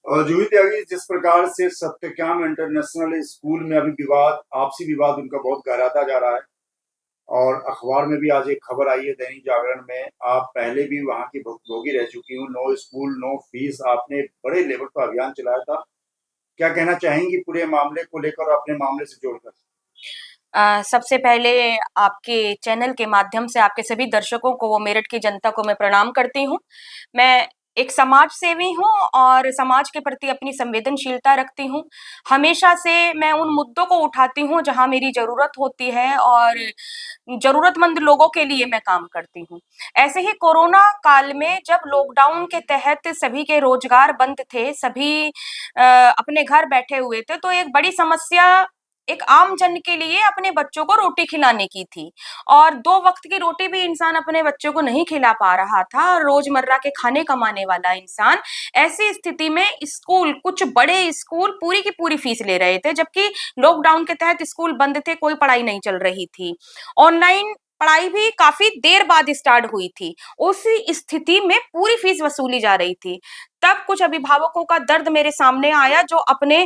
और जूही त्यागी, जिस प्रकार से सत्यकाम इंटरनेशनल स्कूल में अभी विवाद, आपसी विवाद उनका बहुत गहराता जा रहा है। और अखबार में भी आज एक खबर आई है, दैनिक जागरण में। आप पहले भी वहां की भुक्तभोगी रह चुकी हूँ। नो स्कूल नो फीस, आपने बड़े लेवल पर अभियान चलाया था। क्या कहना चाहेंगी पूरे मामले को लेकर और अपने मामले से जोड़कर? सबसे पहले आपके चैनल के माध्यम से आपके सभी दर्शकों को, वो मेरठ की जनता को मैं प्रणाम करती हूँ। मैं एक समाज सेवी हूँ और समाज के प्रति अपनी संवेदनशीलता रखती हूँ। हमेशा से मैं उन मुद्दों को उठाती हूँ जहाँ मेरी ज़रूरत होती है और ज़रूरतमंद लोगों के लिए मैं काम करती हूँ। ऐसे ही कोरोना काल में जब लॉकडाउन के तहत सभी के रोजगार बंद थे, सभी अपने घर बैठे हुए थे, तो एक बड़ी समस्या एक आम जन के लिए अपने बच्चों को रोटी खिलाने की थी। और 2 वक़्त की रोटी भी इंसान अपने बच्चों को नहीं खिला पा रहा था, रोज़मर्रा के खाने कमाने वाला इंसान। ऐसी स्थिति में स्कूल, कुछ बड़े स्कूल पूरी की पूरी फीस ले रहे थे, जबकि लॉकडाउन के तहत स्कूल बंद थे, कोई पढ़ाई नहीं चल रही थी। ऑनलाइन पढ़ाई भी काफ़ी देर बाद स्टार्ट हुई थी। उस स्थिति में पूरी फीस वसूली जा रही थी। तब कुछ अभिभावकों का दर्द मेरे सामने आया, जो अपने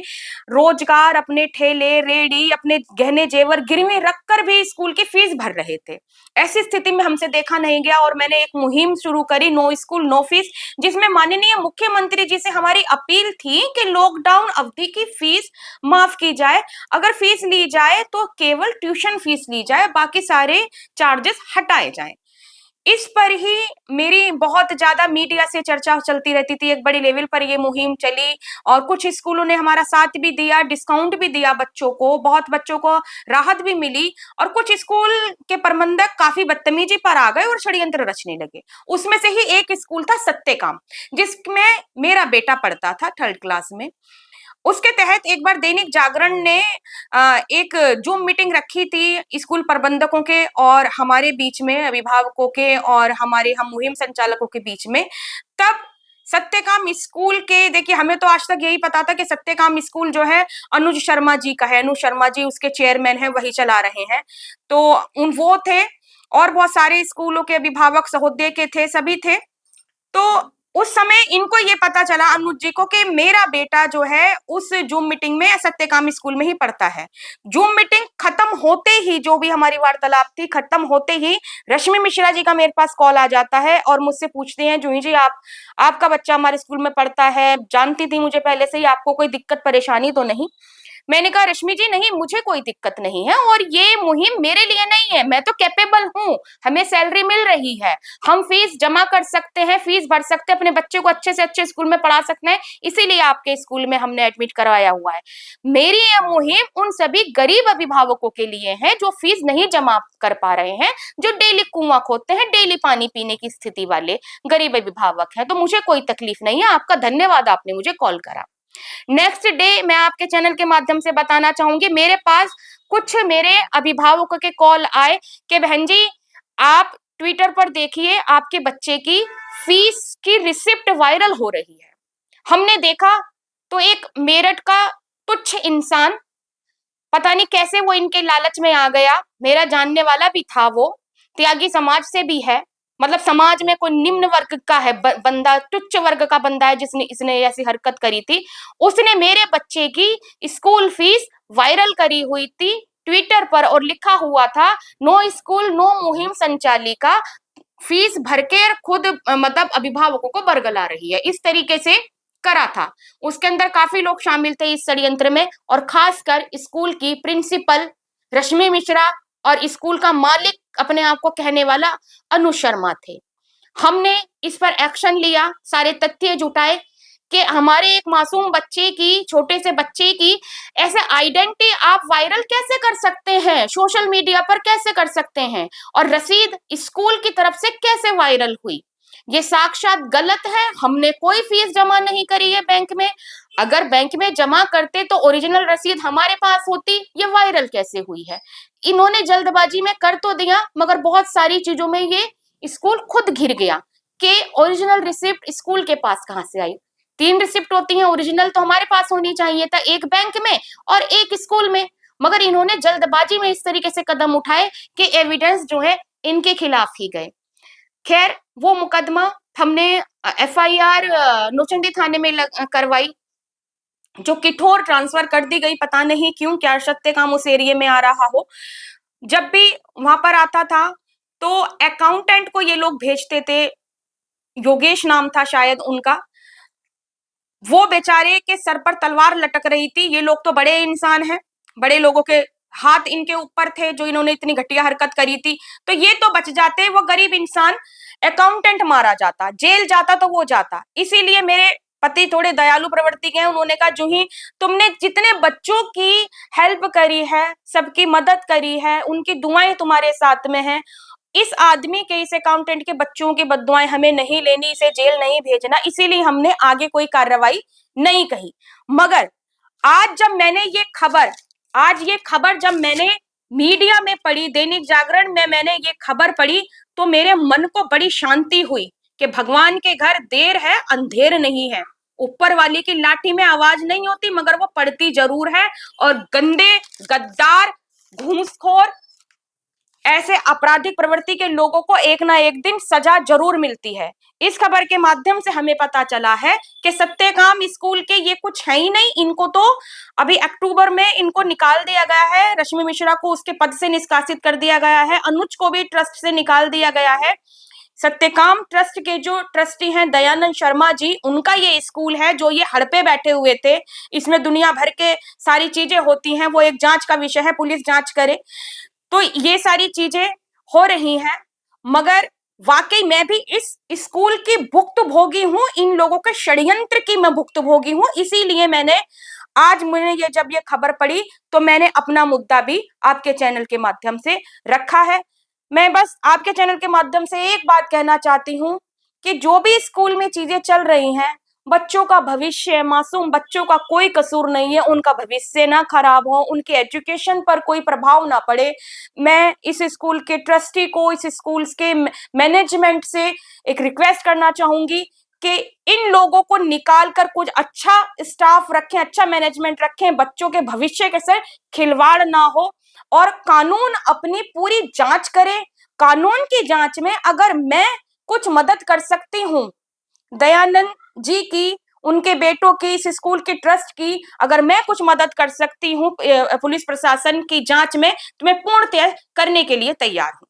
रोजगार, अपने ठेले, रेहड़ी, अपने गहने जेवर गिरवी रखकर भी स्कूल की फीस भर रहे थे। ऐसी स्थिति में हमसे देखा नहीं गया और मैंने एक मुहिम शुरू करी, नो स्कूल नो फीस, जिसमें माननीय मुख्यमंत्री जी से हमारी अपील थी कि लॉकडाउन अवधि की फीस माफ की जाए। अगर फीस ली जाए तो केवल ट्यूशन फीस ली जाए, बाकी सारे चार्जेस हटाए जाएं। इस पर ही मेरी बहुत ज़्यादा मीडिया से चर्चा चलती रहती थी, एक बड़ी लेवल पर ये मुहिम चली और कुछ स्कूलों ने हमारा साथ भी दिया, डिस्काउंट भी दिया बच्चों को, बहुत बच्चों को राहत भी मिली। और कुछ स्कूल के प्रबंधक काफ़ी बदतमीजी पर आ गए और षड्यंत्र रचने लगे। उसमें से ही एक स्कूल था सत्यकाम, जिसमें मेरा बेटा पढ़ता था 3rd क्लास में। उसके तहत एक बार दैनिक जागरण ने एक जूम मीटिंग रखी थी स्कूल प्रबंधकों के और हमारे बीच में, अभिभावकों के और हमारे हम मुहिम संचालकों के बीच में। तब सत्यकाम स्कूल के, देखिए हमें तो आज तक यही पता था कि सत्यकाम स्कूल जो है अनुज शर्मा जी का है, अनुज शर्मा जी उसके चेयरमैन हैं, वही चला रहे हैं। तो उन वो थे और बहुत सारे स्कूलों के अभिभावक सहोदय के थे, सभी थे। तो उस समय इनको ये पता चला अनुज जी को कि मेरा बेटा जो है उस जूम मीटिंग में सत्यकाम स्कूल में ही पढ़ता है। जूम मीटिंग खत्म होते ही, जो भी हमारी वार्तालाप थी खत्म होते ही, रश्मि मिश्रा जी का मेरे पास कॉल आ जाता है और मुझसे पूछते हैं, जूही जी आपका बच्चा हमारे स्कूल में पढ़ता है, जानती थी मुझे पहले से ही, आपको कोई दिक्कत परेशानी तो नहीं? मैंने कहा रश्मि जी नहीं, मुझे कोई दिक्कत नहीं है और ये मुहिम मेरे लिए नहीं है, मैं तो कैपेबल हूँ, हमें सैलरी मिल रही है, हम फीस जमा कर सकते हैं, फीस भर सकते हैं, अपने बच्चे को अच्छे से अच्छे स्कूल में पढ़ा सकते हैं, इसीलिए आपके स्कूल में हमने एडमिट करवाया हुआ है। मेरी ये मुहिम उन सभी गरीब अभिभावकों के लिए है जो फीस नहीं जमा कर पा रहे हैं, जो डेली कुआं खोदते हैं, डेली पानी पीने की स्थिति वाले गरीब अभिभावक हैं। तो मुझे कोई तकलीफ नहीं है, आपका धन्यवाद, आपने मुझे कॉल करा। नेक्स्ट डे मैं आपके चैनल के माध्यम से बताना चाहूंगी, मेरे पास कुछ मेरे अभिभावकों के कॉल आए कि बहन जी आप ट्विटर पर देखिए, आपके बच्चे की फीस की रिसिप्ट वायरल हो रही है। हमने देखा तो एक मेरठ का तुच्छ इंसान, पता नहीं कैसे वो इनके लालच में आ गया, मेरा जानने वाला भी था, वो त्यागी समाज से भी है, मतलब समाज में कोई निम्न वर्ग का है बंदा, तुच्छ वर्ग का बंदा है जिसने इसने ऐसी हरकत करी थी। उसने मेरे बच्चे की स्कूल फीस वायरल करी हुई थी ट्विटर पर और लिखा हुआ था, नो स्कूल नो मुहिम संचालिका फीस भर के खुद मतलब अभिभावकों को बरगला रही है, इस तरीके से करा था। उसके अंदर काफी लोग शामिल थे इस षड्यंत्र में और खासकर स्कूल की प्रिंसिपल रश्मि मिश्रा और स्कूल का मालिक अपने आप को कहने वाला अनुज शर्मा थे। हमने इस पर एक्शन लिया, सारे तथ्य जुटाए कि हमारे एक मासूम बच्चे की, छोटे से बच्चे की ऐसे आइडेंटिटी आप वायरल कैसे कर सकते हैं, सोशल मीडिया पर कैसे कर सकते हैं और रसीद स्कूल की तरफ से कैसे वायरल हुई? ये साक्षात गलत है। हमने कोई फीस जमा नहीं करी है बैंक में। अगर बैंक में जमा करते तो ओरिजिनल रसीद हमारे पास होती, ये वायरल कैसे हुई है? इन्होंने जल्दबाजी में कर तो दिया, मगर बहुत सारी चीजों में ये स्कूल खुद घिर गया कि ओरिजिनल रिसिप्ट स्कूल के पास कहां से आई? 3 रिसिप्ट होती हैं, ओरिजिनल तो हमारे पास होनी चाहिए था, एक बैंक में और एक स्कूल में। मगर इन्होंने जल्दबाजी में इस तरीके से कदम उठाए कि एविडेंस जो है इनके खिलाफ ही गए। खैर वो मुकदमा हमने एफआईआर नौचंदी थाने में करवाई। जो किठोर ट्रांसफर कर दी गई, पता नहीं क्यों, क्या सत्य काम उस एरिया में आ रहा हो। जब भी वहां पर आता था तो अकाउंटेंट को ये लोग भेजते थे, योगेश नाम था शायद उनका। वो बेचारे के सर पर तलवार लटक रही थी। ये लोग तो बड़े इंसान हैं, बड़े लोगों के हाथ इनके ऊपर थे जो इन्होंने इतनी घटिया हरकत करी थी, तो ये तो बच जाते, वो गरीब इंसान अकाउंटेंट मारा जाता, जेल जाता तो वो जाता। इसीलिए मेरे पति थोड़े दयालु प्रवृत्ति के हैं। उन्होंने कहा जूही, तुमने जितने बच्चों की हेल्प करी है, सबकी मदद करी है, उनकी दुआएं तुम्हारे साथ में हैं, इस आदमी के, इस अकाउंटेंट के बच्चों की बददुआएं हमें नहीं लेनी, इसे जेल नहीं भेजना, इसीलिए हमने आगे कोई कार्रवाई नहीं कही। मगर आज जब मैंने ये खबर, आज ये खबर जब मैंने मीडिया में पढ़ी, दैनिक जागरण में मैंने ये खबर पढ़ी, तो मेरे मन को बड़ी शांति हुई कि भगवान के घर देर है अंधेर नहीं है। ऊपर वाली की लाठी में आवाज नहीं होती, मगर वो पड़ती जरूर है, और गंदे, गद्दार, घूसखोर, ऐसे आपराधिक प्रवृत्ति के लोगों को एक ना एक दिन सजा जरूर मिलती है। इस खबर के माध्यम से हमें पता चला है कि सत्यकाम स्कूल के ये कुछ है ही नहीं। इनको तो अभी अक्टूबर में इनको निकाल दिया गया है। रश्मि मिश्रा को उसके पद से निष्कासित कर दिया गया है, अनुज को भी ट्रस्ट से निकाल दिया गया है। सत्यकाम ट्रस्ट के जो ट्रस्टी हैं दयानंद शर्मा जी, उनका ये स्कूल है जो ये हड़पे बैठे हुए थे। इसमें दुनिया भर के सारी चीजें होती हैं, वो एक जांच का विषय है, पुलिस जांच करे। तो ये सारी चीजें हो रही हैं, मगर वाकई मैं भी इस स्कूल की भुक्तभोगी हूं, इन लोगों के षड्यंत्र की मैं भुक्तभोगी हूं। इसीलिए मैंने आज मैंने ये जब ये खबर पड़ी तो मैंने अपना मुद्दा भी आपके चैनल के माध्यम से रखा है। मैं बस आपके चैनल के माध्यम से एक बात कहना चाहती हूँ कि जो भी स्कूल में चीजें चल रही हैं, बच्चों का भविष्य, मासूम बच्चों का कोई कसूर नहीं है, उनका भविष्य ना खराब हो, उनके एजुकेशन पर कोई प्रभाव ना पड़े। मैं इस स्कूल के ट्रस्टी को, इस स्कूल के मैनेजमेंट से एक रिक्वेस्ट करना चाहूंगी कि इन लोगों को निकाल कर कुछ अच्छा स्टाफ रखें, अच्छा मैनेजमेंट रखें, बच्चों के भविष्य के साथ खिलवाड़ ना हो, और कानून अपनी पूरी जांच करे। कानून की जांच में अगर मैं कुछ मदद कर सकती हूँ दयानंद जी की, उनके बेटों की, इस स्कूल की ट्रस्ट की, अगर मैं कुछ मदद कर सकती हूँ पुलिस प्रशासन की जांच में, तो मैं पूर्णतः करने के लिए तैयार हूँ।